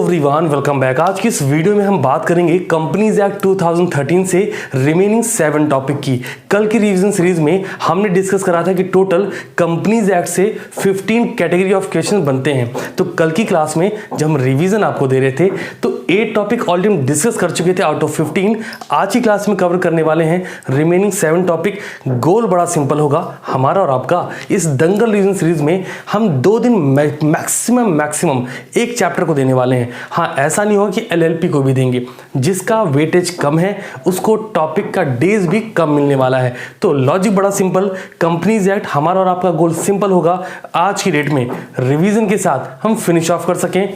Everyone, welcome back. आज की इस वीडियो में हम बात करेंगे कंपनीज एक्ट 2013 से रिमेनिंग 7 टॉपिक की। कल की रिवीजन सीरीज में हमने डिस्कस करा था कि टोटल कंपनीज एक्ट से 15 कैटेगरी ऑफ क्वेश्चन बनते हैं। तो कल की क्लास में जब हम रिवीजन आपको दे रहे थे तो 8 टॉपिक ऑलरेडी हम डिस्कस कर चुके थे आउट ऑफ 15। आज की क्लास में कवर करने वाले हैं रिमेनिंग 7 टॉपिक। गोल बड़ा सिंपल होगा हमारा और आपका। इस दंगल रिवीजन सीरीज में हम 2 दिन मैक्सिमम एक चैप्टर को देने वाले हैं। हाँ, ऐसा नहीं होगा कि एलएलपी को भी देंगे। जिसका वेटेज कम है उसको टॉपिक का डेज भी कम मिलने वाला है। तो लॉजिक बड़ा सिंपल, कंपनीज एक्ट हमारा और आपका गोल सिंपल होगा, आज की डेट में रिवीजन के साथ हम फिनिश ऑफ कर सकें।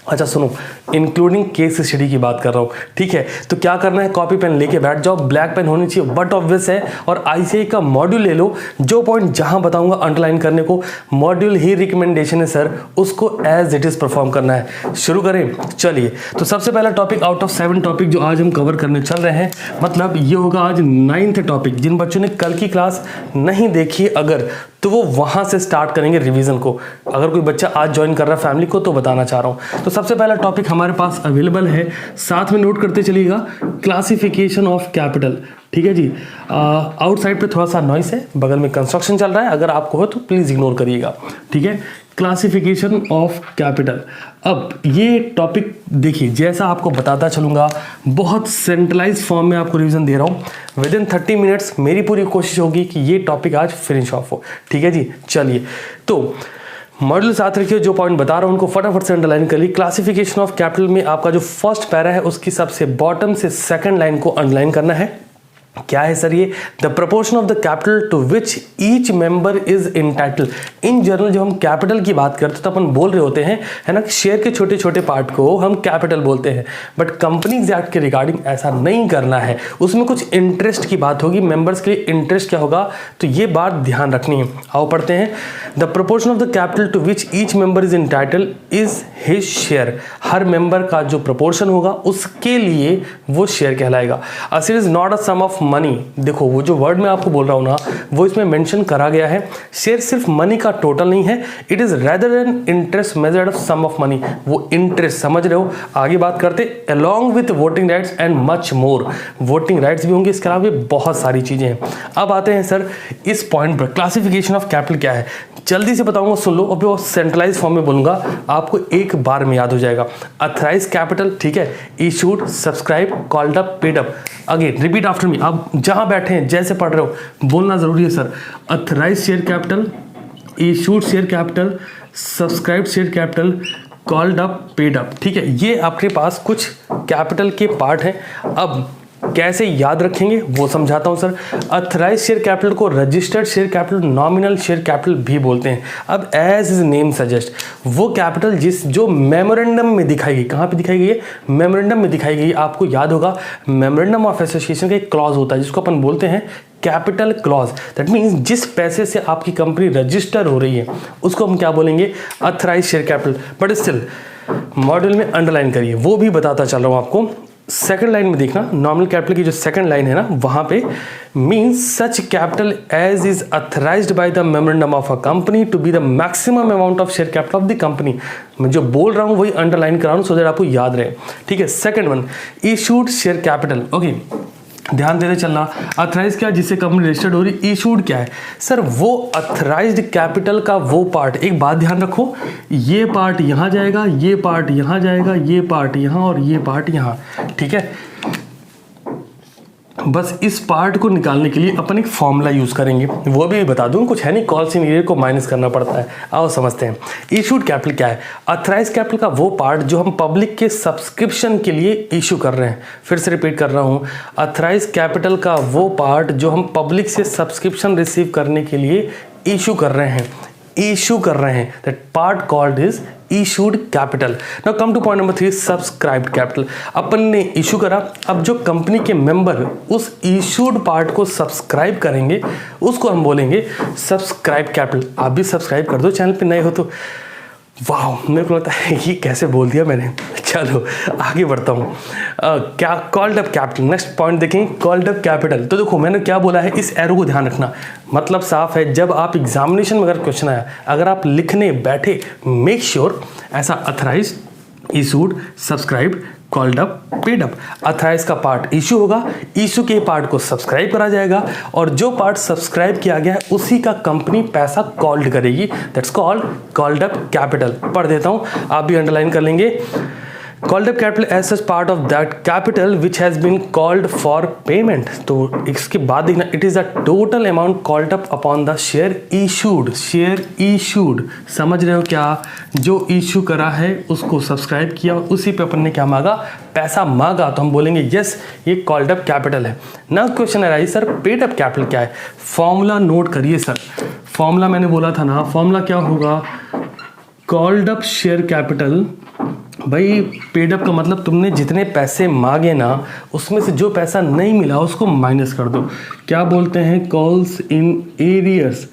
अच्छा सुनो, इंक्लूडिंग केस स्टडी की बात कर रहा हूँ, ठीक है। तो क्या करना है, कॉपी पेन लेके बैठ जाओ, ब्लैक पेन होनी चाहिए बट ऑब्वियस है। और आईसीआई का मॉड्यूल ले लो, जो पॉइंट जहां बताऊंगा अंडरलाइन करने को, मॉड्यूल ही रिकमेंडेशन है सर, उसको एज इट इज परफॉर्म करना है। शुरू करें, चलिए। तो सबसे पहला टॉपिक आउट ऑफ 7 टॉपिक जो आज हम कवर करने चल रहे हैं, मतलब ये होगा आज 9th टॉपिक। जिन बच्चों ने कल की क्लास नहीं देखी अगर, तो वो वहां से स्टार्ट करेंगे रिवीजन को। अगर कोई बच्चा आज ज्वाइन कर रहा है फैमिली को तो बताना चाह रहा हूं। तो सबसे पहला टॉपिक हमारे पास अवेलेबल है, साथ में नोट करते चलिएगा, क्लासिफिकेशन ऑफ कैपिटल। ठीक है जी। आउटसाइड पे थोड़ा सा नॉइस है, बगल में कंस्ट्रक्शन चल रहा है, अगर आपको हो तो प्लीज इग्नोर करिएगा, ठीक है। Classification of capital. अब ये टॉपिक देखिए, जैसा आपको बताता चलूंगा, बहुत सेंट्रलाइज फॉर्म में आपको रिवीजन दे रहा हूं। विद इन 30 मिनट्स मेरी पूरी कोशिश होगी कि ये टॉपिक आज फिनिश ऑफ हो, ठीक है जी। चलिए, तो मॉड्यूल साथ रखिए, जो पॉइंट बता रहा हूं उनको फटाफट से अंडरलाइन कर ली। क्लासिफिकेशन ऑफ कैपिटल में आपका जो फर्स्ट पैरा है उसकी सबसे बॉटम से सेकंड लाइन को अंडरलाइन करना है। क्या है सर ये? The proportion of the capital to which each member is entitle. In general जब हम कैपिटल की बात करते हैं तो अपन बोल रहे होते हैं, है ना, शेयर के छोटे छोटे पार्ट को हम कैपिटल बोलते हैं। बट कंपनीज एक्ट के रिगार्डिंग ऐसा नहीं करना है, उसमें कुछ इंटरेस्ट की बात होगी। मेंबर्स के लिए इंटरेस्ट क्या होगा, तो ये बात ध्यान रखनी है। आओ पढ़ते हैं। The proportion of the capital to which each member is entitle is his share. हर मेंबर का जो प्रपोर्शन होगा उसके लिए वो शेयर कहलाएगा। It is not a sum of money. देखो, वो जो वर्ड मैं आपको बोल रहा हूं ना, वो इसमें मेंशन करा गया है। शेयर सिर्फ मनी का टोटल नहीं है, it is rather an interest measured of sum of money. वो इंटरेस्ट, समझ रहे हो। आगे बात करते, along with voting rights and much more. Voting rights भी होंगे, इसके अलावा भी बहुत सारी चीजें हैं। अब आते हैं सर इस पॉइंट पर, क्लासिफिकेशन ऑफ कैपिटल क्या है। जल्दी से बताऊंगा, सुन लो। अब वो सेंट्रलाइज फॉर्म में बोलूंगा, आपको एक बार में याद हो जाएगा। अथराइज कैपिटल, ठीक है, issued, subscribe, called up, paid up. Again repeat after me. आप जहां बैठे हैं, जैसे पढ़ रहे हो, बोलना जरूरी है sir. Authorise share capital, issued share capital, subscribe share capital, called up, paid up. ठीक है, ये आपके पास कुछ कैपिटल के पार्ट हैं। अब कैसे याद रखेंगे वो समझाता हूं सर। अथराइज शेयर कैपिटल को registered share capital, nominal share capital भी बोलते हैं। अब एज इज नेम सजेस्ट, वो कैपिटल जो मेमोरेंडम में दिखाई गई, कहां पे दिखाई गई है, मेमोरेंडम में दिखाई गई। आपको याद होगा मेमोरेंडम ऑफ एसोसिएशन का एक क्लॉज होता है जिसको अपन बोलते हैं कैपिटल क्लॉज। दैट मीन्स जिस पैसे से आपकी कंपनी रजिस्टर हो रही है उसको हम क्या बोलेंगे, authorise share capital. But still module में अंडरलाइन करिए, वो भी बताता चल रहा हूं आपको। सेकंड लाइन में देखना, नॉमिनल कैपिटल की जो सेकंड लाइन है ना, वहां पे means such capital as is authorised by the memorandum of a company to be the maximum amount of share capital of the company. मैं जो बोल रहा हूं वही अंडरलाइन करा रहा हूं सो दैट आपको याद रहे, ठीक है। Second one, issued share capital. Okay, ध्यान देते चलना। अथराइज क्या, जिससे कंपनी रजिस्टर्ड हो रही। इशूड क्या है सर, वो अथराइज्ड कैपिटल का वो पार्ट। एक बात ध्यान रखो, ये पार्ट यहां जाएगा, ये पार्ट यहां जाएगा, ये पार्ट यहां और ये पार्ट यहां, ठीक है। बस इस पार्ट को निकालने के लिए अपन एक फॉर्मूला यूज करेंगे, वो भी बता दूं, कुछ है नहीं, कॉल्स इन एरिया को माइनस करना पड़ता है। आओ समझते हैं। इशूड कैपिटल क्या है, अथराइज कैपिटल का वो पार्ट जो हम पब्लिक के सब्सक्रिप्शन के लिए इशू कर रहे हैं। फिर से रिपीट कर रहा हूं, अथराइज कैपिटल का वो पार्ट जो हम पब्लिक से सब्सक्रिप्शन रिसीव करने के लिए इशू कर रहे हैं, that part called is issued capital. Now come to point number 3, subscribed capital. अपन ने इशू करा, अब जो कंपनी के मेंबर उस इशूड पार्ट को सब्सक्राइब करेंगे उसको हम बोलेंगे सब्सक्राइब कैपिटल। आप भी सब्सक्राइब कर दो, चैनल पे नए हो तो। वाह, मेरे को लगता है ये कैसे बोल दिया मैंने। चलो आगे बढ़ता हूँ। क्या called up capital, next point देखें, कॉल्ड अप कैपिटल। तो देखो मैंने क्या बोला है, इस एरो को ध्यान रखना, मतलब साफ है। जब आप एग्जामिनेशन में अगर क्वेश्चन आया, अगर आप लिखने बैठे, मेक श्योर ऐसा authorise issued, subscribe, called up, paid up. Authorise का पार्ट इशू होगा, इशू के पार्ट को सब्सक्राइब करा जाएगा और जो पार्ट सब्सक्राइब किया गया है उसी का कंपनी पैसा कॉल्ड करेगी, that's called called up capital. पढ़ देता हूं, आप भी अंडरलाइन कर लेंगे। Called up capital as such part of that capital which has been called for payment। तो इसके बाद देखना, it is the total amount called up upon the share issued। share issued समझ रहे हो क्या? जो इशू करा है उसको सब्सक्राइब किया और उसी पे अपन ने क्या मांगा, पैसा मांगा, तो हम बोलेंगे यस ये कॉल्ड अप कैपिटल है ना। क्वेश्चन है सर पेड अप कैपिटल क्या है? फॉर्मूला नोट करिए सर, फॉर्मूला मैंने बोला था ना, फॉर्मूला क्या होगा, कॉल्ड अप शेयर कैपिटल। भाई पेड अप का मतलब तुमने जितने पैसे मांगे ना उसमें से जो पैसा नहीं मिला उसको माइनस कर दो, क्या बोलते हैं, कॉल्स इन एरियर्स।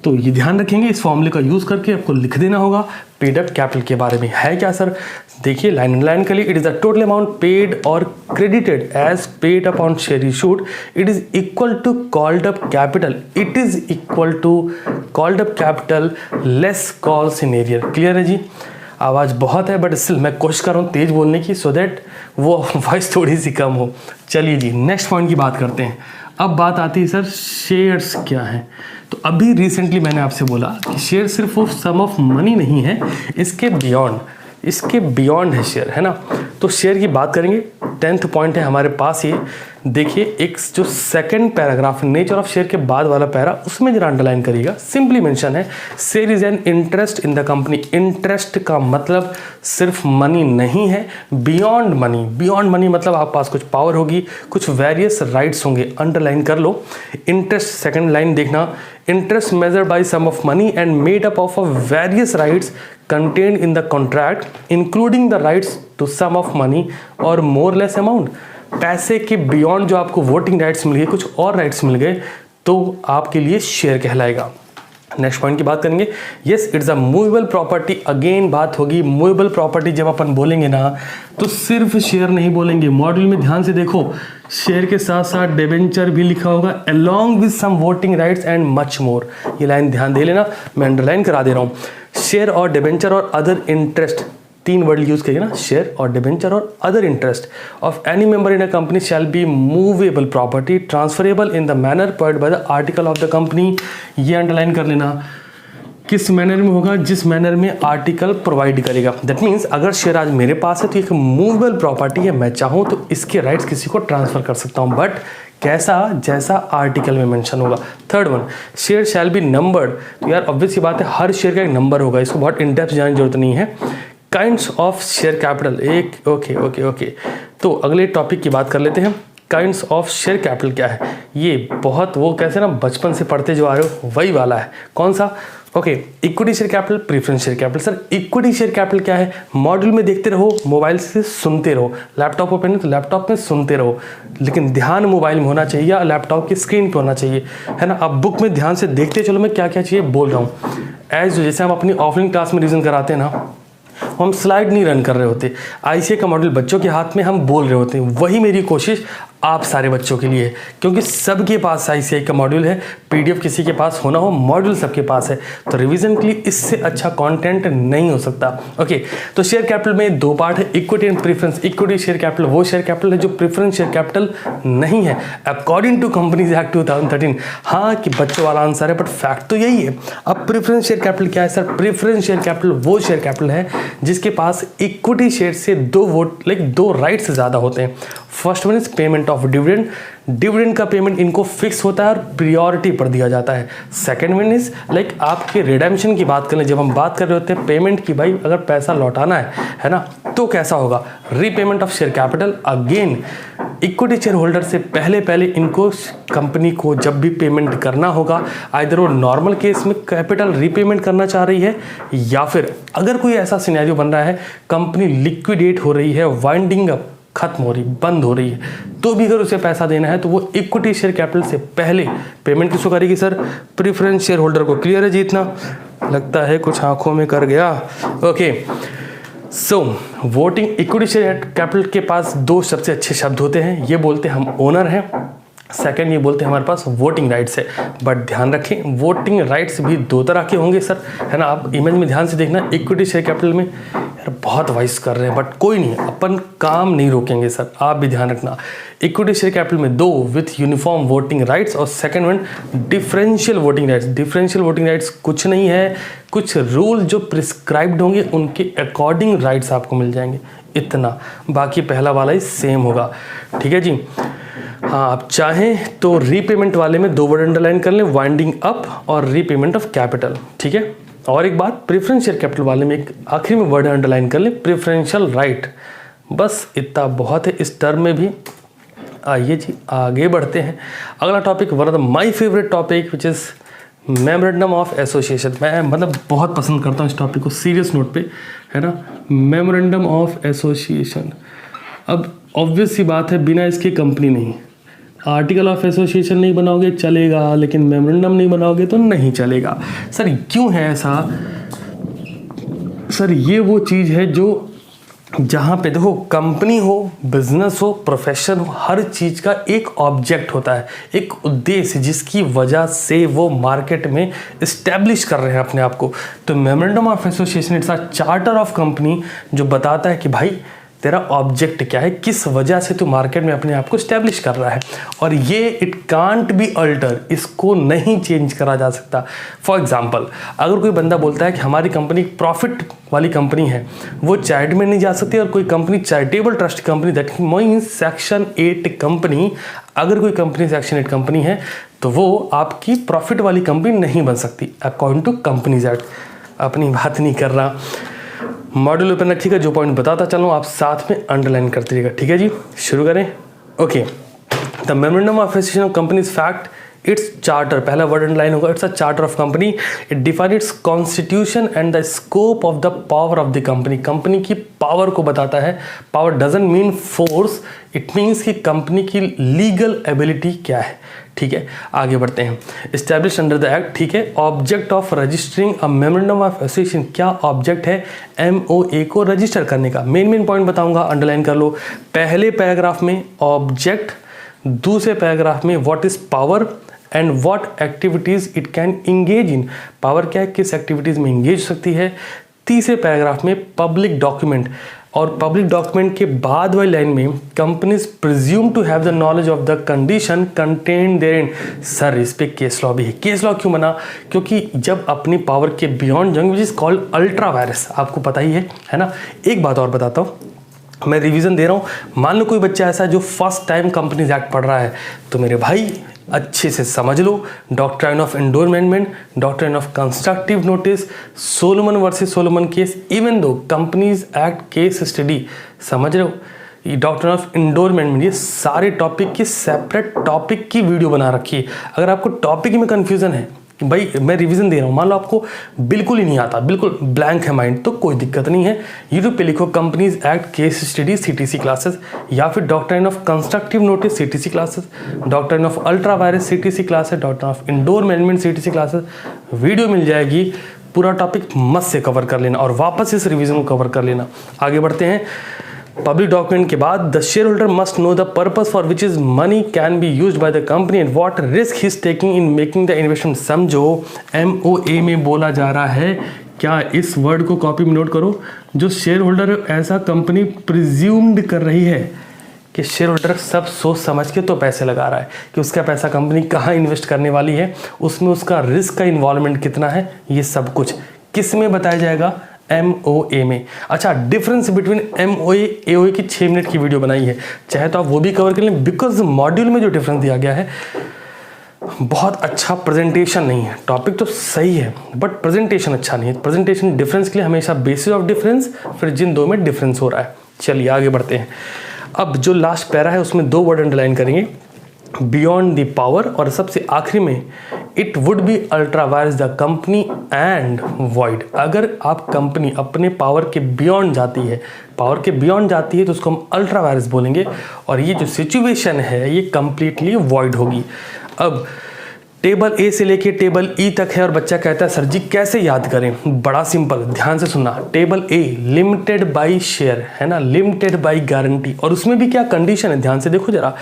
तो ये ध्यान रखेंगे, इस फॉर्मूले का यूज करके आपको लिख देना होगा पेड अप कैपिटल के बारे में। है क्या सर? देखिए लाइन लाइन के लिए, it is the total amount paid और credited as paid up on share issued, it is equal to called up capital, it is equal to called up capital less calls in arrear. Clear है जी? आवाज़ बहुत है but still मैं कोशिश कर रहा हूँ तेज बोलने की, सो दैट वो वॉइस थोड़ी सी कम हो। चलिए जी नेक्स्ट पॉइंट की बात करते हैं। अब बात आती है सर शेयर्स क्या है। तो अभी रिसेंटली मैंने आपसे बोला कि शेयर सिर्फ वो सम ऑफ मनी नहीं है, इसके बियॉन्ड है शेयर, है ना। तो शेयर की बात करेंगे, 10th पॉइंट है हमारे पास ये। देखिए एक जो second paragraph nature of share के बाद वाला पैरा, उसमें जरा अंडरलाइन करिएगा। सिंपली मेंशन है share is an interest in the company. Interest का मतलब सिर्फ मनी नहीं है, बियॉन्ड मनी। बियॉन्ड मनी मतलब आपके पास कुछ पावर होगी, कुछ वेरियस राइट्स होंगे, अंडरलाइन कर लो। इंटरेस्ट सेकंड लाइन देखना, interest measured by sum of money and made up of various rights contained in the contract including the rights to sum of money or more less amount। पैसे के beyond जो आपको voting rights मिल गए, कुछ और rights मिल गए, तो आपके लिए शेयर कहलाएगा। नेक्स्ट पॉइंट की बात करेंगे, yes it's a movable property. Again बात होगी मूवेबल प्रॉपर्टी, जब अपन बोलेंगे ना तो सिर्फ शेयर नहीं बोलेंगे। मॉड्यूल में ध्यान से देखो, शेयर के साथ साथ डिबेंचर भी लिखा होगा along with some voting rights and much more। ये लाइन ध्यान दे लेना, मैं अंडरलाइन करा दे रहा हूँ। शेयर और डिबेंचर और अदर इंटरेस्ट, तीन वर्ड यूज करिए ना, शेयर और डिबेंचर और other interest of any member in a company shall be movable property transferable in the manner provided by the article of the company. ये underline कर लेना, किस मैनर में होगा, जिस मैनर में आर्टिकल प्रोवाइड करेगा। दैट मीन्स अगर शेयर आज मेरे पास है तो एक मूवेबल प्रॉपर्टी है, मैं चाहूँ तो इसके राइट्स किसी को ट्रांसफर कर सकता हूँ, बट कैसा, जैसा आर्टिकल में मेंशन होगा। Third one, share shall be numbered. तो यार ऑब्वियस सी बात है, हर शेयर का एक नंबर होगा, इसको बहुत इन डेप्थ जाने की जरूरत नहीं है। काइंड्स ऑफ शेयर कैपिटल, एक ओके। तो अगले टॉपिक की बात कर लेते हैं, काइंड्स ऑफ शेयर कैपिटल क्या है। ये बहुत वो कैसे ना बचपन से पढ़ते जो आ रहे हो वही वाला है। कौन सा? Okay, equity share capital, preference share capital. Sir equity share capital क्या है? मॉड्यूल में देखते रहो, मोबाइल से सुनते रहो, लैपटॉप ओपन है तो लैपटॉप में सुनते रहो, लेकिन ध्यान मोबाइल में होना चाहिए या लैपटॉप की स्क्रीन पे होना चाहिए, है ना। अब बुक में ध्यान से देखते चलो मैं क्या क्या चाहिए बोल रहा हूँ। जैसे हम अपनी ऑफलाइन क्लास में रिविजन कराते हैं ना, हम स्लाइड नहीं रन कर रहे होते, आईसीए का मॉड्यूल बच्चों के हाथ में हम बोल रहे होते हैं। वही मेरी कोशिश आप सारे बच्चों के लिए, क्योंकि सबके पास आईसीआई का मॉड्यूल है, पीडीएफ किसी के पास होना हो, मॉड्यूल सबके पास है, तो रिवीजन के लिए इससे अच्छा कंटेंट नहीं हो सकता। ओके, तो शेयर कैपिटल में दो पार्ट है, equity and preference. Equity share capital वो शेयर कैपिटल है जो प्रेफरेंस शेयर कैपिटल नहीं है अकॉर्डिंग टू कंपनीज एक्ट 2013। हाँ कि बच्चों वाला आंसर है, बट फैक्ट तो यही है। अब प्रेफरेंस शेयर कैपिटल क्या है सर? प्रेफरेंस शेयर कैपिटल वो शेयर कैपिटल है जिसके पास इक्विटी शेयर से दो राइट्स ज्यादा होते हैं। First one is payment of dividend. Dividend का पेमेंट इनको फिक्स होता है और प्रियोरिटी पर दिया जाता है। सेकंड वन इज आपके रिडेम्पशन की बात करें, जब हम बात कर रहे होते हैं पेमेंट की, भाई अगर पैसा लौटाना है ना, तो कैसा होगा? Repayment of share capital. Again equity share holder से पहले इनको कंपनी को जब भी पेमेंट करना होगा, आइदर वो नॉर्मल केस में कैपिटल रीपेमेंट करना चाह रही है, या फिर अगर कोई ऐसा सिनेरियो बन रहा है कंपनी लिक्विडेट हो रही है, वाइंडिंग अप खत्म हो रही, बंद हो रही है, तो भी अगर उसे पैसा देना है तो वो इक्विटी शेयर कैपिटल से पहले पेमेंट किसको करेगी सर? प्रेफरेंस शेयर होल्डर को। क्लियर है जी? इतना लगता है कुछ आंखों में कर गया। ओके, सो वोटिंग इक्विटी शेयर कैपिटल के पास दो सबसे अच्छे शब्द होते हैं, ये बोलते हैं हम ओनर हैं सेकंड ये बोलते हैं हमारे पास वोटिंग राइट्स है। बट ध्यान रखें वोटिंग राइट्स भी दो तरह के होंगे सर, है ना। आप इमेज में ध्यान से देखना, इक्विटी शेयर कैपिटल में यार बहुत वाइस कर रहे हैं, बट कोई नहीं, अपन काम नहीं रोकेंगे सर, आप भी ध्यान रखना। इक्विटी शेयर कैपिटल में दो विथ यूनिफॉर्म वोटिंग राइट्स, और second one differential voting rights. Differential voting rights कुछ नहीं है, कुछ रूल जो प्रिस्क्राइब्ड होंगे उनके अकॉर्डिंग राइट्स आपको मिल जाएंगे, इतना। बाकी पहला वाला ही सेम होगा, ठीक है जी। हाँ, आप चाहें तो रीपेमेंट वाले में दो वर्ड अंडरलाइन कर लें, वाइंडिंग अप और रीपेमेंट ऑफ कैपिटल, ठीक है। और एक बात, प्रेफरेंशियल कैपिटल वाले में एक आखिरी में वर्ड अंडरलाइन कर लें, प्रेफरेंशियल राइट। बस इतना बहुत है इस टर्म में भी। आइए जी आगे बढ़ते हैं। अगला topic, one of my favourite topic which is memorandum of association. मैं मतलब बहुत पसंद करता हूँ इस टॉपिक को, सीरियस नोट पे, है ना। मेमोरेंडम ऑफ एसोसिएशन, अब ऑब्वियस सी बात है बिना इसके कंपनी नहीं। आर्टिकल ऑफ एसोसिएशन नहीं बनाओगे चलेगा, लेकिन मेमोरेंडम नहीं बनाओगे तो नहीं चलेगा। सर क्यों है ऐसा? सर ये वो चीज़ है जो जहाँ पे देखो कंपनी हो, बिजनेस हो, प्रोफेशन हो, हर चीज़ का एक ऑब्जेक्ट होता है, एक उद्देश्य जिसकी वजह से वो मार्केट में इस्टेब्लिश कर रहे हैं अपने आप को। तो memorandum of association it's a charter of company जो बताता है कि भाई तेरा ऑब्जेक्ट क्या है, किस वजह से तू मार्केट में अपने आप को स्टैब्लिश कर रहा है। और ये इट कांट बी अल्टर, इसको नहीं चेंज करा जा सकता। फॉर एग्जांपल, अगर कोई बंदा बोलता है कि हमारी कंपनी प्रॉफिट वाली कंपनी है, वो चैरिटी में नहीं जा सकती। और कोई company charitable trust company, that means section 8 company, अगर कोई कंपनी सेक्शन 8 कंपनी है तो वो आपकी प्रॉफिट वाली कंपनी नहीं बन सकती अकॉर्डिंग टू कंपनीज एक्ट। अपनी बात नहीं कर रहा, मॉड्यूल ओपन रखिएगा, जो पॉइंट बताता चलूँ आप साथ में अंडरलाइन करते रहिएगा, ठीक है जी। शुरू करें। Okay, the memorandum of association of companies fact, it's charter, पहला वर्ड अंडरलाइन होगा, it's a charter of company. It define it's constitution and the scope of the power of the company. Company की power को बताता है। Power doesn't mean force, it means कि company की legal ability क्या है, ठीक है। आगे बढ़ते हैं। एस्टैब्लिश अंडर द एक्ट, ठीक है। Object of registering a memorandum of association, क्या ऑब्जेक्ट है MOA को रजिस्टर करने का। मेन पॉइंट बताऊंगा, अंडरलाइन कर लो। पहले पैराग्राफ में ऑब्जेक्ट, दूसरे पैराग्राफ में what is power and what activities it can engage in. Power क्या है, किस एक्टिविटीज में इंगेज हो सकती है। तीसरे पैराग्राफ में पब्लिक डॉक्यूमेंट, और पब्लिक डॉक्यूमेंट के बाद वाली लाइन में companies presume to have the knowledge of the condition contained therein. Sir इस पे केस लॉ भी है। केस लॉ क्यों बना? क्योंकि जब अपनी पावर के बियॉन्ड जंग which is called ultra vires, आपको पता ही है ना। एक बात और बताता हूँ, मैं रिवीजन दे रहा हूँ। मान लो कोई बच्चा ऐसा जो फर्स्ट टाइम कंपनीज एक्ट पढ़ रहा है, तो मेरे भाई अच्छे से समझ लो doctrine of endorsement, doctrine of constructive notice, Solomon versus Solomon case, even though companies act case study, समझ रहे हो। ये डॉक्ट्राइन ऑफ एंडोर्मेंट, ये सारे टॉपिक की सेपरेट टॉपिक की वीडियो बना रखी है। अगर आपको टॉपिक में कन्फ्यूजन है, भाई मैं रिवीजन दे रहा हूँ, मान लो आपको बिल्कुल ही नहीं आता, बिल्कुल ब्लैंक है माइंड, तो कोई दिक्कत नहीं है। यूट्यूब पे लिखो companies act case study CTC classes, या फिर doctrine of constructive notice CTC classes, doctrine of ultra vires CTC classes, doctrine of indoor management CTC classes, video मिल जाएगी। पूरा टॉपिक मस्त से कवर कर लेना और वापस इस रिवीजन को कवर कर लेना। आगे बढ़ते हैं। पब्लिक डॉक्यूमेंट के बाद the share holder must know the purpose for which is money can be used by the company and what risk he is taking in making the investment. समझो MOA में बोला जा रहा है, क्या इस वर्ड को कॉपी में नोट करो, जो शेयर होल्डर ऐसा कंपनी प्रिज्यूम्ड कर रही है कि शेयर होल्डर सब सोच समझ के तो पैसे लगा रहा है कि उसका पैसा कंपनी कहाँ इन्वेस्ट करने वाली है, उसमें उसका रिस्क का इन्वॉल्वमेंट कितना है, ये सब कुछ किस में बताया जाएगा, MOA में। अच्छा, डिफरेंस बिटवीन MOA AOA की 6 मिनट की वीडियो बनाई है, चाहे तो आप वो भी कवर कर लें, बिकॉज मॉड्यूल में जो डिफरेंस दिया गया है बहुत अच्छा प्रेजेंटेशन नहीं है। टॉपिक तो सही है बट प्रेजेंटेशन अच्छा नहीं है। प्रेजेंटेशन डिफरेंस के लिए हमेशा बेसिस ऑफ डिफरेंस, फिर जिन दो में डिफरेंस हो रहा है। चलिए आगे बढ़ते हैं। अब जो लास्ट पैरा है उसमें 2 वर्ड अंडरलाइन करेंगे, बियॉन्ड द पावर, और सबसे आखिरी में it would be ultra vires the company and void. अगर आप कंपनी अपने पावर के बियॉन्ड जाती है, पावर के बियॉन्ड जाती है तो उसको हम अल्ट्रा वायरस बोलेंगे, और ये जो सिचुएशन है ये कंप्लीटली वॉइड होगी। अब टेबल A से लेके टेबल E तक है और बच्चा कहता है सर जी कैसे याद करें। बड़ा सिंपल, ध्यान से सुनना। Table A limited by share है ना, लिमिटेड बाई गारंटी, और उसमें भी क्या कंडीशन है, ध्यान से देखो जरा।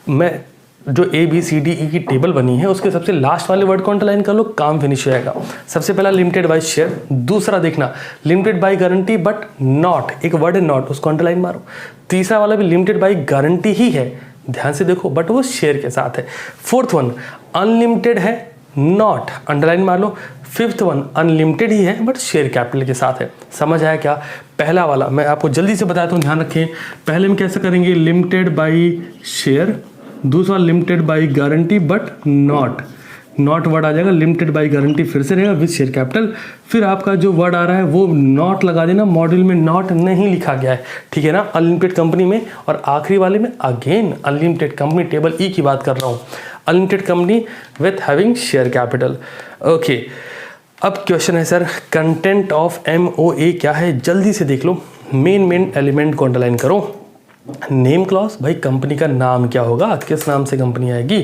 मैं जो ABCDE की टेबल बनी है उसके सबसे लास्ट वाले वर्ड को अंडरलाइन कर लो, काम फिनिश हो जाएगा। सबसे पहला लिमिटेड बाय शेयर, दूसरा देखना limited by guarantee but not, एक वर्ड है नॉट, उसको अंडरलाइन मारो। तीसरा वाला भी लिमिटेड बाय गारंटी ही है, ध्यान से देखो, बट वो शेयर के साथ है। फोर्थ वन अनलिमिटेड है, नॉट, अंडरलाइन मार लो। फिफ्थ वन अनलिमिटेड ही है बट शेयर कैपिटल के साथ है। समझ आया क्या? पहला वाला मैं आपको जल्दी से बताता हूँ, ध्यान रखें। पहले में कैसे करेंगे, लिमिटेड बाय शेयर, दूसरा limited by guarantee but not, not word आ जाएगा, लिमिटेड बाय गारंटी फिर से रहेगा विद शेयर कैपिटल, फिर आपका जो वर्ड आ रहा है वो नॉट लगा देना, मॉड्यूल में नॉट नहीं लिखा गया है, ठीक है ना, अनलिमिटेड कंपनी में। और आखिरी वाले में अगेन अनलिमिटेड कंपनी, टेबल ई की बात कर रहा हूँ, unlimited company with having share capital. Okay, अब क्वेश्चन है सर कंटेंट ऑफ MOA क्या है, जल्दी से देख लो। मेन एलिमेंट को अंडरलाइन करो। नेम क्लॉज, भाई कंपनी का नाम क्या होगा, किस नाम से कंपनी आएगी।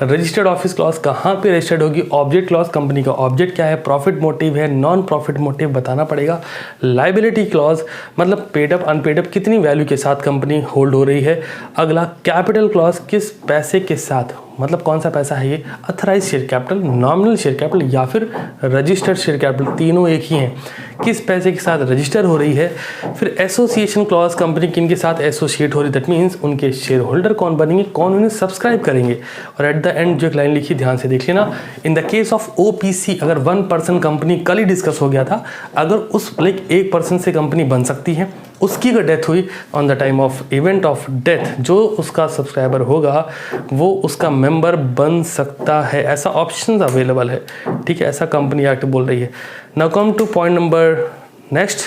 रजिस्टर्ड ऑफिस क्लॉज, कहाँ पे रजिस्टर्ड होगी। ऑब्जेक्ट क्लॉज, कंपनी का ऑब्जेक्ट क्या है, प्रॉफिट मोटिव है, नॉन प्रॉफिट मोटिव बताना पड़ेगा। लाइबिलिटी क्लॉज, मतलब पेड अप अनपेड अप कितनी वैल्यू के साथ कंपनी होल्ड हो रही है। अगला कैपिटल क्लॉज, किस पैसे के साथ, मतलब कौन सा पैसा है ये, authorise share capital, nominal share capital या फिर रजिस्टर्ड शेयर कैपिटल, तीनों एक ही हैं, किस पैसे के साथ रजिस्टर हो रही है। फिर एसोसिएशन क्लॉज, कंपनी किन के साथ एसोसिएट हो रही, दैट मीन्स उनके शेयर होल्डर कौन बनेंगे, कौन उन्हें सब्सक्राइब करेंगे। और एट द एंड जो एक लाइन लिखी, ध्यान से देख लेना, इन द केस ऑफ OPC, अगर 1 पर्सन कंपनी, कल ही डिस्कस हो गया था, अगर उस लाइक 1 पर्सन से कंपनी बन सकती है, उसकी अगर डेथ हुई on the time of event of death, जो उसका सब्सक्राइबर होगा वो उसका मेंबर बन सकता है, ऐसा ऑप्शन अवेलेबल है, ठीक है, ऐसा कंपनी एक्ट बोल रही है। Now come to point number next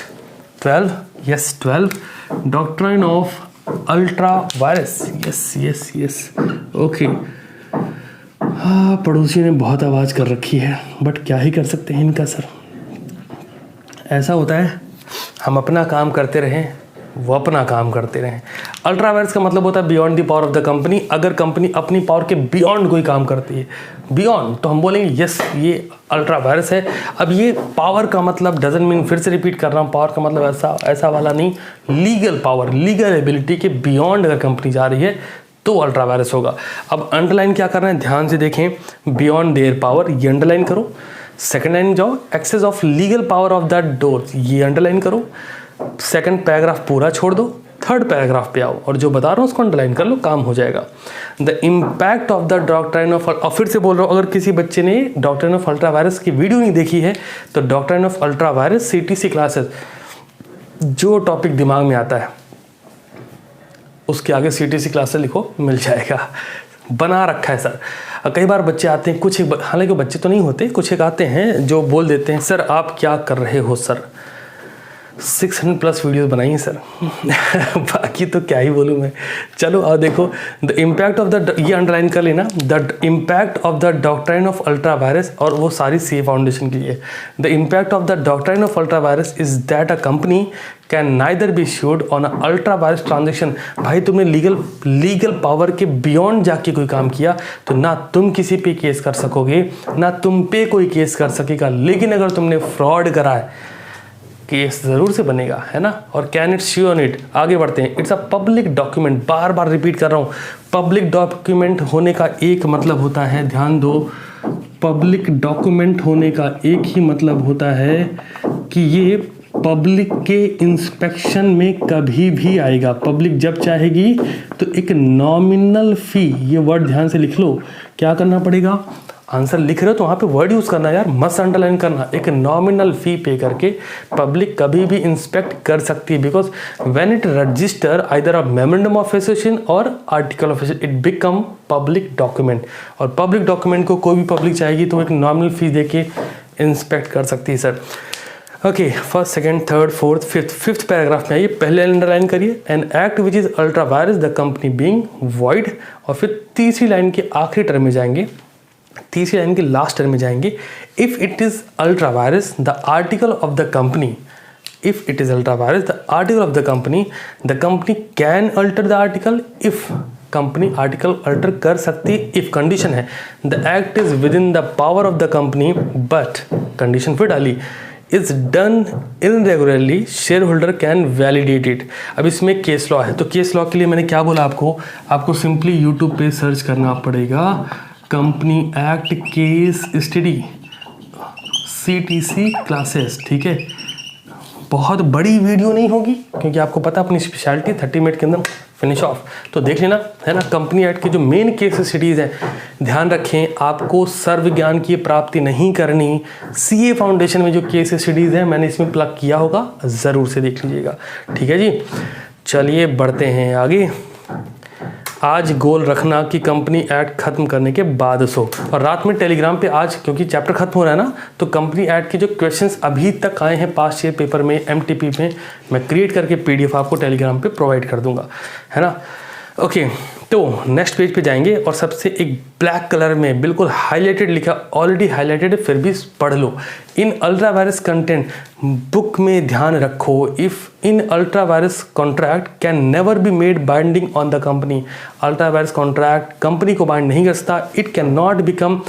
12, yes 12, doctrine of ultra virus, yes okay. हाँ, पड़ोसी ने बहुत आवाज़ कर रखी है बट क्या ही कर सकते हैं इनका सर, ऐसा होता है, हम अपना काम करते रहें, वो अपना काम करते रहें। अल्ट्रा वायरस का मतलब होता है beyond the power of the company, अगर कंपनी अपनी पावर के बियॉन्ड कोई काम करती है, बियॉन्ड, तो हम बोलेंगे यस ये अल्ट्रा वायरस है। अब ये पावर का मतलब डजंट मीन, फिर से रिपीट कर रहा हूँ, पावर का मतलब ऐसा वाला नहीं, लीगल पावर, लीगल एबिलिटी के बियॉन्ड अगर कंपनी जा रही है तो अल्ट्रा वायरस होगा। अब अंडरलाइन क्या करना है, ध्यान से देखें, बियॉन्ड देयर पावर, ये अंडरलाइन करो। सेकंड लाइन जाओ, excess of legal power of that door, ये अंडरलाइन करो। सेकंड पैराग्राफ पूरा छोड़ दो, थर्ड पैराग्राफ पे आओ और जो बता रहा हूँ उसको अंडरलाइन कर लो, काम हो जाएगा। The impact of the doctrine of, और फिर से बोल रहा हूँ, अगर किसी बच्चे ने डॉक्ट्राइन ऑफ अल्ट्रा वायरस की वीडियो नहीं देखी है तो doctrine of ultra vires CTC classes, जो टॉपिक दिमाग में आता है उसके आगे CTC क्लासेस लिखो, मिल जाएगा, बना रखा है सर। कई बार बच्चे आते हैं, कुछ एक, हालांकि बच्चे तो नहीं होते, कुछ एक आते हैं जो बोल देते हैं सर आप क्या कर रहे हो सर, 600+ वीडियोस बनाई हैं सर बाकी तो क्या ही बोलूँ मैं। चलो और देखो, द इम्पैक्ट ऑफ द, ये अंडरलाइन कर लेना, the impact of the doctrine of ultra virus, और वो सारी CA फाउंडेशन के लिए। The impact of the doctrine of ultra virus is that a company can neither be assured on ultra vires transaction. भाई तुमने legal power के beyond जाके कोई काम किया तो ना तुम किसी पे केस कर सकोगे, ना तुम पे कोई केस कर सकेगा, लेकिन अगर तुमने फ्रॉड करा है केस जरूर से बनेगा, है ना। और can it she on it, आगे बढ़ते हैं। It's a public document, bar bar repeat कर रहा हूँ, पब्लिक डॉक्यूमेंट होने का एक मतलब होता है, ध्यान दो, पब्लिक डॉक्यूमेंट होने का एक ही मतलब होता है कि ये पब्लिक के इंस्पेक्शन में कभी भी आएगा। पब्लिक जब चाहेगी तो एक नॉमिनल फी, ये वर्ड ध्यान से लिख लो, क्या करना पड़ेगा, आंसर लिख रहे हो तो वहाँ पे वर्ड यूज़ करना यार, मस्ट अंडरलाइन करना, एक नॉमिनल फी पे करके पब्लिक कभी भी इंस्पेक्ट कर सकती है, because when it register either a memorandum of association और article of association, it become public document. और पब्लिक डॉक्यूमेंट को कोई भी पब्लिक चाहेगी तो एक नॉमिनल फी दे के इंस्पेक्ट कर सकती है sir. Okay, first second third fourth fifth paragraph में आइए, पहले अंडरलाइन करिए, an act which is ultra vires the company being void, और फिर तीसरी लाइन के आखिरी टर्म में जाएंगे, तीसरी लाइन के लास्ट टर्म में जाएंगे, if it is ultra vires the article of the company, if it is ultra vires the article of the company can alter the article, if company article alter कर सकती, if condition है the act is within the power of the company, but condition फिर डाली, is done irregularly shareholder can validate it. अब इसमें case law है, तो case law के लिए मैंने क्या बोला आपको सिंपली यूट्यूब पे सर्च करना पड़ेगा company act case study CTC classes, ठीक है। बहुत बड़ी वीडियो नहीं होगी क्योंकि आपको पता अपनी स्पेशलिटी 30 मिनट के अंदर फिनिश ऑफ, तो देख लेना, है ना। कंपनी एक्ट के जो मेन केस स्टडीज़ हैं, ध्यान रखें आपको सर्व ज्ञान की प्राप्ति नहीं करनी। CA फाउंडेशन में जो केस स्टडीज़ हैं मैंने इसमें प्लग किया होगा, ज़रूर से देख लीजिएगा, ठीक है जी। चलिए बढ़ते हैं आगे। आज गोल रखना कि कंपनी एक्ट खत्म करने के बाद सो, और रात में टेलीग्राम पे आज क्योंकि चैप्टर खत्म हो रहा है ना, तो कंपनी एक्ट के जो क्वेश्चंस अभी तक आए हैं पास्ट ईयर पेपर में MTP में, मैं क्रिएट करके PDF आपको टेलीग्राम पे प्रोवाइड कर दूंगा, है ना। ओके, तो नेक्स्ट पेज पे जाएंगे और सबसे एक ब्लैक कलर में बिल्कुल हाईलाइटेड लिखा, ऑलरेडी हाईलाइटेड है फिर भी पढ़ लो। In ultra vires content book में ध्यान रखो, if in ultra vires contract can never be made binding on the company. Ultra vires contract company को बाइंड नहीं करता, it can not become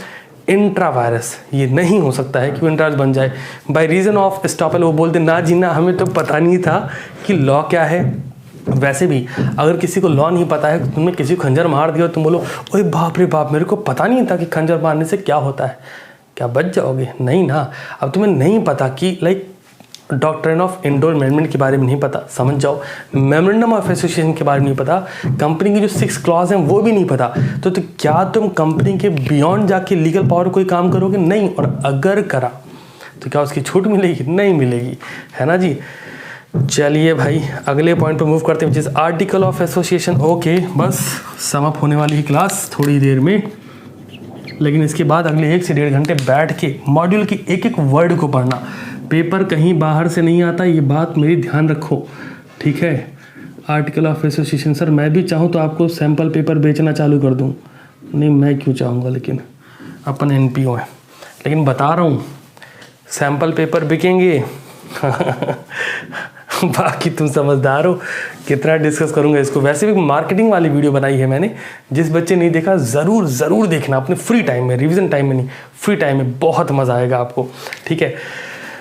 intra vires, ये नहीं हो सकता है कि इंट्रा बन जाए। बाय रीजन ऑफ स्टॉपल, वो बोलते ना जी ना, हमें तो पता नहीं था कि लॉ क्या है। वैसे भी अगर किसी को लॉ नहीं पता है, तुमने किसी को खंजर मार दिया, तुम बोलो ओए बाप रे बाप, मेरे को पता नहीं था कि खंजर मारने से क्या होता है, क्या बच जाओगे? नहीं ना। अब तुम्हें नहीं पता कि like doctrine of indoor management के बारे में नहीं पता, समझ जाओ। मेमोरेंडम ऑफ एसोसिएशन के बारे में नहीं पता, कंपनी की जो 6 क्लॉज हैं वो भी नहीं पता, तो क्या तुम कंपनी के बियॉन्ड जाके लीगल पावर कोई काम करोगे? नहीं। और अगर करा तो क्या उसकी छूट मिलेगी? नहीं मिलेगी, है ना जी। चलिए भाई अगले पॉइंट पर मूव करते हैं, जिस आर्टिकल ऑफ एसोसिएशन। ओके, बस समअप होने वाली है क्लास थोड़ी देर में, लेकिन इसके बाद अगले 1 से 1.5 घंटे बैठ के मॉड्यूल की एक एक वर्ड को पढ़ना। पेपर कहीं बाहर से नहीं आता, ये बात मेरी ध्यान रखो, ठीक है। आर्टिकल ऑफ एसोसिएशन, सर मैं भी चाहूँ तो आपको सैम्पल पेपर बेचना चालू कर दूँ। नहीं, मैं क्यों चाहूँगा, लेकिन अपन NPO है, लेकिन बता रहा हूँ सैम्पल पेपर बिकेंगे। बाकी तुम समझदार हो, कितना डिस्कस करूंगा इसको। वैसे भी मार्केटिंग वाली वीडियो बनाई है मैंने, जिस बच्चे नहीं देखा ज़रूर देखना अपने फ्री टाइम में, रिवीजन टाइम में नहीं, फ्री टाइम में, बहुत मज़ा आएगा आपको, ठीक है।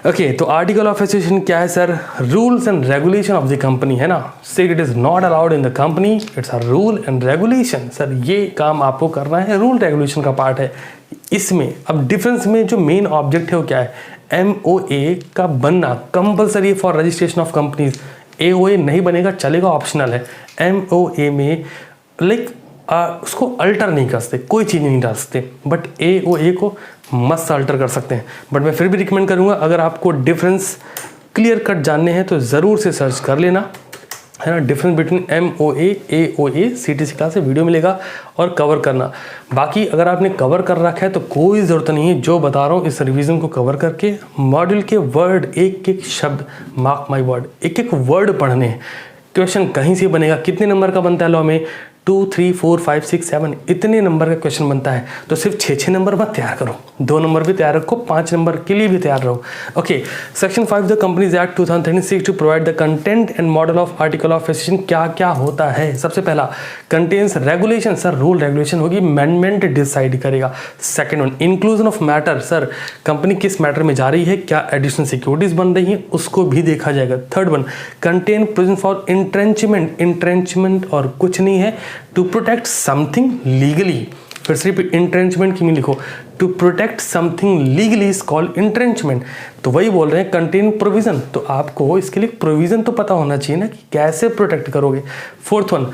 ओके, तो आर्टिकल ऑफ एसोसिएशन क्या है sir? Rules and regulation of the company, है ना। से it is not allowed in the company, it's a rule and regulation. Sir ये काम आपको करना है, रूल रेगुलेशन का पार्ट है इसमें। अब डिफरेंस में जो मेन ऑब्जेक्ट है वो क्या है? MOA का बनना compulsory for registration of companies. AOA नहीं बनेगा, चलेगा, ऑप्शनल है। MOA में लाइक उसको अल्टर नहीं कर सकते, कोई चीज़ नहीं डाल सकते, बट AOA को मस्त अल्टर कर सकते हैं। बट मैं फिर भी रिकमेंड करूँगा, अगर आपको डिफरेंस क्लियर कट जानने हैं तो ज़रूर से सर्च कर लेना, है ना। Difference between MOA AOA CTC class से वीडियो मिलेगा और कवर करना। बाकी अगर आपने कवर कर रखा है तो कोई ज़रूरत नहीं है, जो बता रहा हूँ इस रिवीजन को कवर करके मॉड्यूल के वर्ड, एक एक शब्द, मार्क माय वर्ड, एक एक वर्ड पढ़ने हैं। क्वेश्चन कहीं से बनेगा, कितने नंबर का बनता है लॉ में? 2, 3, 4, 5, 6, 7 इतने नंबर का क्वेश्चन बनता है, तो सिर्फ 6 नंबर मत तैयार करो, 2 नंबर भी तैयार रखो, 5 नंबर के लिए भी तैयार रहो। Okay, section 5 the companies act 2013 to provide the content and model of article of association. क्या क्या होता है? सबसे पहला contents regulation, sir rule regulation होगी, अमेंडमेंट डिसाइड करेगा। Second one inclusion of matter, sir company किस मैटर में जा रही है, क्या एडिशनल सिक्योरिटीज बन रही है, उसको भी देखा जाएगा। Third one contain provision for entrenchment, entrenchment और कुछ नहीं है, टू प्रोटेक्ट समथिंग लीगली। फिर सिर्फ इंट्रेंचमेंट की में लिखो, to protect something legally is called entrenchment. तो वही बोल रहे हैं कंटेन प्रोविजन, तो आपको इसके लिए प्रोविजन तो पता होना चाहिए ना कि कैसे प्रोटेक्ट करोगे। Fourth one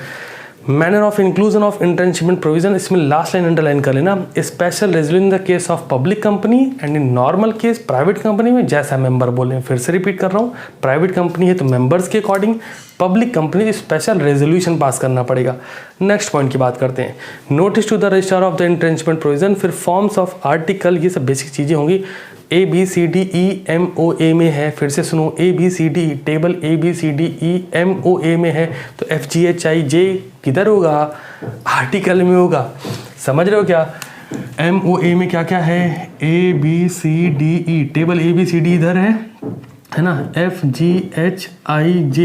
manner of inclusion of entrenchment provision, इसमें लास्ट लाइन अंडरलाइन कर लेना। Special resolution in the case of public company and in normal case private company में, जैसा मेंबर बोले, फिर से रिपीट कर रहा हूँ, प्राइवेट कंपनी है तो मेंबर्स के according, public company special resolution pass करना पड़ेगा। नेक्स्ट पॉइंट की बात करते हैं, notice to the registrar of the entrenchment provision, फिर फॉर्म्स ऑफ आर्टिकल, ये सब बेसिक चीज़ें होंगी। ABCDE MOA में है, फिर से सुनो, ABCDE टेबल ABCDE MOA में है, तो FGHIJ किधर होगा? आर्टिकल में होगा, समझ रहे हो क्या? MOA में क्या क्या है? ABCDE टेबल ABCD इधर है ना, FGHIJ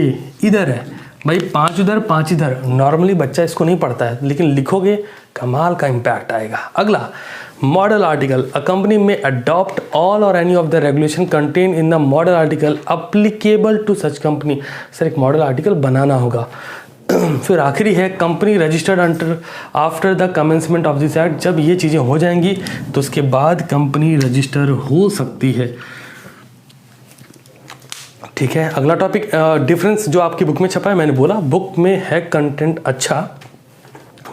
इधर है भाई, 5 उधर 5 इधर। नॉर्मली बच्चा इसको नहीं पढ़ता है, लेकिन लिखोगे कमाल का इम्पैक्ट आएगा। अगला मॉडल आर्टिकल, अ कंपनी में adopt all or any of the regulation contain in the model article applicable to such company. Sir एक मॉडल आर्टिकल बनाना होगा। फिर आखिरी है company registered under after the commencement of this act. जब ये चीज़ें हो जाएंगी तो उसके बाद कंपनी रजिस्टर हो सकती है। ठीक है, अगला टॉपिक डिफरेंस जो आपकी बुक में छपा है। मैंने बोला बुक में है कंटेंट अच्छा,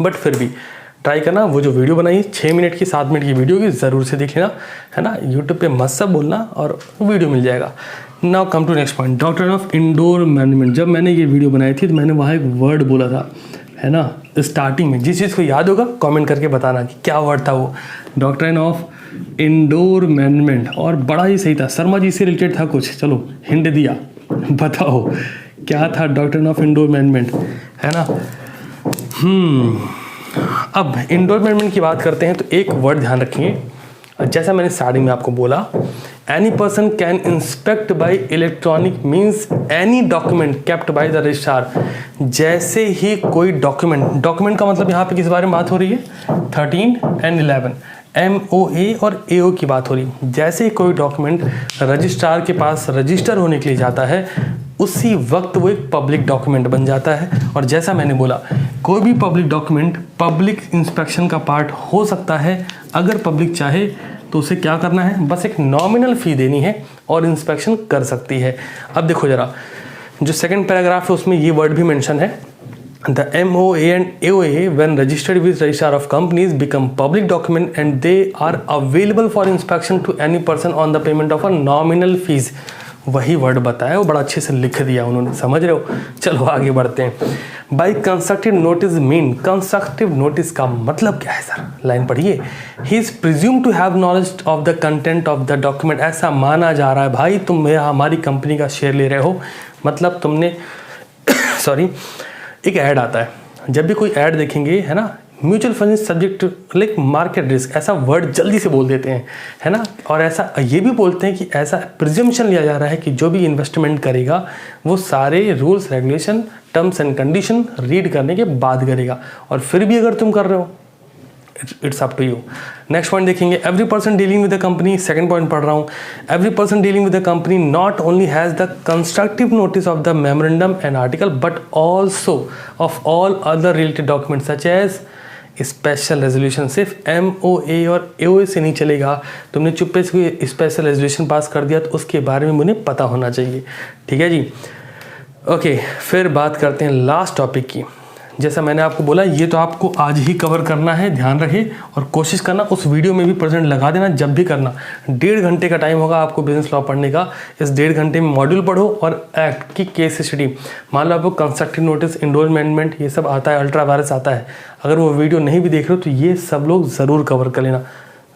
बट फिर भी ट्राई करना, वो जो वीडियो बनाई 6 मिनट की 7 मिनट की वीडियो की ज़रूर से देख लेना, है ना। यूट्यूब पे मत सब बोलना और वीडियो मिल जाएगा। Now come to next point, doctrine of indoor management. जब मैंने ये वीडियो बनाई थी तो मैंने वहाँ एक वर्ड बोला था, है ना, स्टार्टिंग में। जिस चीज़ को याद होगा कमेंट करके बताना कि क्या वर्ड था वो। डॉक्ट्रिन ऑफ इंडोर मैनेजमेंट, और बड़ा ही सही था, शर्मा जी से रिलेटेड था कुछ। चलो हिंट दिया, बताओ क्या था डॉक्ट्रिन ऑफ इंडोर मैनेजमेंट, है ना। अब इंडोर मैनेजमेंट की बात करते हैं तो एक वर्ड ध्यान रखिए। जैसा मैंने स्टार्टिंग में आपको बोला, any person can inspect bye electronic means any document kept by the registrar. जैसे ही कोई डॉक्यूमेंट का मतलब यहाँ पे किस बारे में बात हो रही है, 13 and 11 MOA और AO की बात हो रही है। जैसे ही कोई डॉक्यूमेंट रजिस्ट्रार के पास रजिस्टर होने के लिए जाता है, उसी वक्त वो एक पब्लिक डॉक्यूमेंट बन जाता है। और जैसा मैंने बोला, कोई भी पब्लिक डॉक्यूमेंट पब्लिक इंस्पेक्शन का पार्ट हो सकता है। अगर पब्लिक चाहे तो उसे क्या करना है, बस एक नॉमिनल फ़ी देनी है और इंस्पेक्शन कर सकती है। अब देखो ज़रा, जो सेकंड पैराग्राफ है उसमें ये वर्ड भी मेंशन है, The MOA and AOA when registered with registrar of companies become public document and they are available for inspection to any person on the payment of a nominal fees। वही word बताया, वो बड़ा अच्छे से लिख दिया उन्होंने, समझ रहे हो। चलो आगे बढ़ते हैं। By constructive notice mean, constructive notice का मतलब क्या है सर, लाइन पढ़िए। He is presume to have knowledge of the content of the document. ऐसा माना जा रहा है भाई तुम हमारी कंपनी का शेयर ले रहे हो, मतलब तुमने सॉरी एक ऐड आता है, जब भी कोई ऐड देखेंगे, है ना, mutual fund subject like market risk, ऐसा वर्ड जल्दी से बोल देते हैं, है ना। और ऐसा ये भी बोलते हैं कि ऐसा प्रिजम्पशन लिया जा रहा है कि जो भी इन्वेस्टमेंट करेगा वो सारे rules regulation terms and condition read करने के बाद करेगा। और फिर भी अगर तुम कर रहे हो, it's up to you. Next point देखेंगे, every person dealing with the company. Second point पढ़ रहा हूँ। Every person dealing with the company not only has the constructive notice of the memorandum and article but also of all other related document such as special resolution. सिर्फ MOA और AOA से नहीं चलेगा। तुमने चुप्पे से कोई स्पेशल रेजोल्यूशन पास कर दिया तो उसके बारे में मुझे पता होना चाहिए, ठीक है जी। ओके, फिर बात करते हैं लास्ट टॉपिक की। जैसा मैंने आपको बोला, ये तो आपको आज ही कवर करना है, ध्यान रहे और कोशिश करना उस वीडियो में भी प्रेजेंट लगा देना जब भी करना। 1.5 घंटे का टाइम होगा आपको बिजनेस लॉ पढ़ने का। इस 1.5 घंटे में मॉड्यूल पढ़ो और एक्ट की केस स्टडी। मान लो आपको कंस्ट्रक्टिव नोटिस, इंडोर मैनेजमेंट ये सब आता है, अल्ट्रा वायरस आता है, अगर वो वीडियो नहीं भी देख रहे हो तो ये सब लोग ज़रूर कवर कर लेना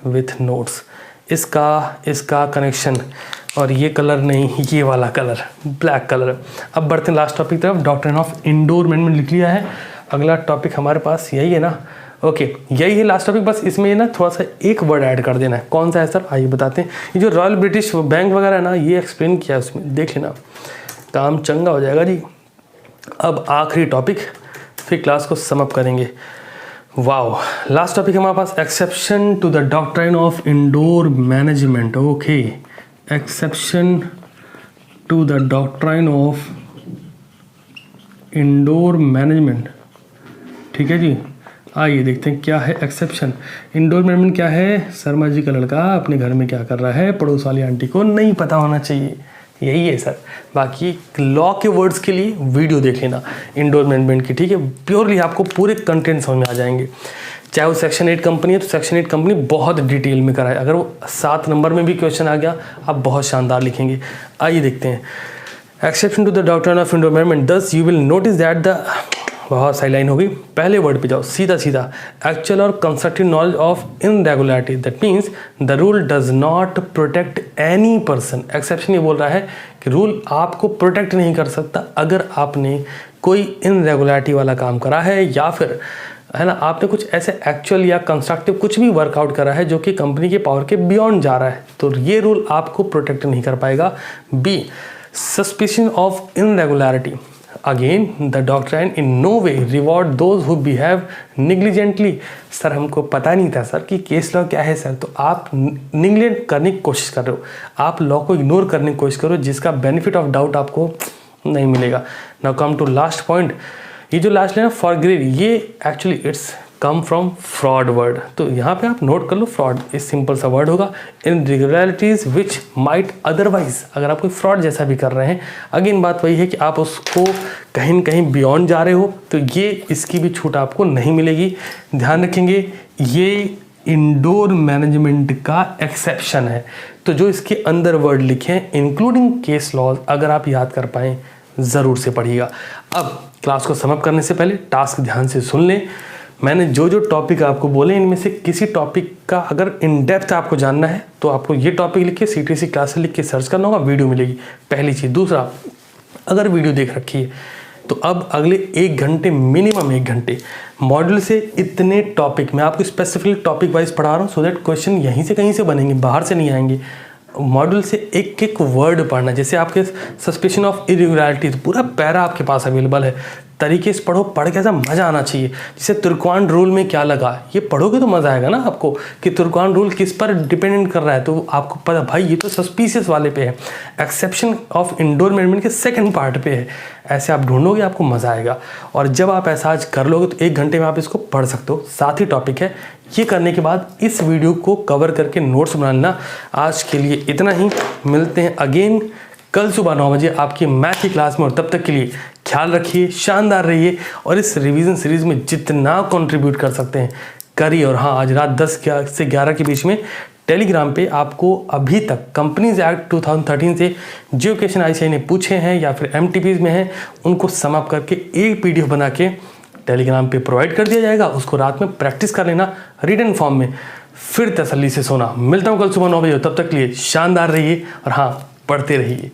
विथ नोट्स। इसका कनेक्शन, और ये कलर नहीं, ये वाला कलर ब्लैक कलर। अब बढ़ते हैं लास्ट टॉपिक तरफ। डॉक्ट्रिन ऑफ इंडोर मैनेजमेंट लिख लिया है। अगला टॉपिक हमारे पास यही है ना, ओके यही है लास्ट टॉपिक। बस इसमें ना थोड़ा सा एक वर्ड ऐड कर देना है। कौन सा है सर, आइए बताते हैं। ये जो रॉयल ब्रिटिश बैंक वगैरह है ना, ये एक्सप्लेन किया है उसमें, देख लेना, काम चंगा हो जाएगा जी। अब आखिरी टॉपिक, फिर क्लास को सम अप करेंगे। वाओ, लास्ट टॉपिक हमारे पास, exception to the doctrine of indoor management. Okay, exception to the doctrine of indoor management, ठीक है जी। आइए देखते हैं क्या है एक्सेप्शन। इंडोर मैनेजमेंट क्या है, शर्मा जी का लड़का अपने घर में क्या कर रहा है, पड़ोस वाली आंटी को नहीं पता होना चाहिए, यही है सर। बाकी लॉ के वर्ड्स के लिए वीडियो देख लेना इंडोर मैनेजमेंट की, ठीक है। प्योरली आपको पूरे कंटेंट समझ में आ जाएंगे। चाहे वो सेक्शन 8 कंपनी है तो सेक्शन 8 कंपनी बहुत डिटेल में कराए। अगर वो 7 नंबर में भी क्वेश्चन आ गया, आप बहुत शानदार लिखेंगे। आइए देखते हैं exception to the doctrine of indoor management. Thus you will notice that the, बहुत सही लाइन हो गई। पहले वर्ड पे जाओ, सीधा सीधा, एक्चुअल और constructive knowledge of irregularity. That means the rule does not protect any person. Exception ये बोल रहा है कि रूल आपको प्रोटेक्ट नहीं कर सकता अगर आपने कोई इनरेगुलरिटी वाला काम करा है, या फिर है ना आपने कुछ ऐसे एक्चुअल या कंस्ट्रक्टिव कुछ भी वर्कआउट करा है जो कि कंपनी के पावर के बियॉन्ड जा रहा है, तो ये रूल आपको प्रोटेक्ट नहीं कर पाएगा। B, suspicion of irregularity. Again the doctrine in no way reward those who behave negligently. Sir हमको पता नहीं था सर कि केस लॉ क्या है सर, तो आप निग्लेक्ट करने की कोशिश कर रहे हो, आप लॉ को इग्नोर करने की कोशिश करो जिसका बेनिफिट ऑफ डाउट आपको नहीं मिलेगा। Now come to last point, ये जो लास्ट है ना फॉर ग्रेड, ये actually it's come from fraud word. तो यहाँ पे आप नोट कर लो, फ्रॉड इस सिंपल सा वर्ड होगा, irregularities which might otherwise, अगर आप कोई फ्रॉड जैसा भी कर रहे हैं, अगेन बात वही है कि आप उसको कहीं न कहीं बियॉन्ड जा रहे हो, तो ये इसकी भी छूट आपको नहीं मिलेगी। ध्यान रखेंगे ये इंडोर मैनेजमेंट का एक्सेप्शन है, तो जो इसके अंदर वर्ड लिखे हैं इंक्लूडिंग केस लॉज, अगर आप याद कर पाएँ ज़रूर से पढ़िएगा। अब क्लास को समअप करने से पहले टास्क ध्यान से सुन लें। मैंने जो जो टॉपिक आपको बोले इनमें से किसी टॉपिक का अगर इन डेप्थ आपको जानना है तो आपको ये टॉपिक लिख के CTC क्लासेस लिख के सर्च करना होगा, वीडियो मिलेगी, पहली चीज़। दूसरा, अगर वीडियो देख रखी है तो अब अगले 1 घंटे, मिनिमम 1 घंटे मॉड्यूल से इतने टॉपिक मैं आपको स्पेसिफिक टॉपिक वाइज पढ़ा रहा हूँ, सो दैट क्वेश्चन यहीं से कहीं से बनेंगे, बाहर से नहीं आएंगे। मॉड्यूल से एक एक वर्ड पढ़ना, जैसे आपके सस्पेशन ऑफ इरेगुलरिटी, तो पूरा पैरा आपके पास अवेलेबल है, तरीके से पढ़ो, पढ़ के ऐसा मज़ा आना चाहिए। जैसे तुर्कवान रूल में क्या लगा, ये पढ़ोगे तो मज़ा आएगा ना आपको कि तुर्कवान रूल किस पर डिपेंडेंट कर रहा है, तो आपको पता भाई ये तो सस्पिशियस वाले पे है, एक्सेप्शन ऑफ इंडोर मैनेजमेंट के सेकंड पार्ट पे है, ऐसे आप ढूंढोगे आपको मज़ा आएगा। और जब आप ऐसा आज कर लोगे तो 1 घंटे में आप इसको पढ़ सकते हो, साथ ही टॉपिक है। ये करने के बाद इस वीडियो को कवर करके नोट्स बना लेना। आज के लिए इतना ही, मिलते हैं अगेन कल सुबह 9 बजे आपकी मैथ की क्लास में, और तब तक के लिए ख्याल रखिए, शानदार रहिए और इस रिवीजन सीरीज में जितना कंट्रीब्यूट कर सकते हैं करिए। और हाँ, आज रात 10 से 11 के बीच में टेलीग्राम पे आपको अभी तक कंपनीज एक्ट 2013 से जो क्वेश्चन ICAI ने पूछे हैं या फिर MTPs में हैं उनको समाप्त करके एक PDF बना के टेलीग्राम पे प्रोवाइड कर दिया जाएगा। उसको रात में प्रैक्टिस कर लेना रिटन फॉर्म में, फिर तसल्ली से सोना। मिलता हूँ कल सुबह 9 बजे, तब तक के लिए शानदार रहिए और हाँ, पढ़ते रहिए।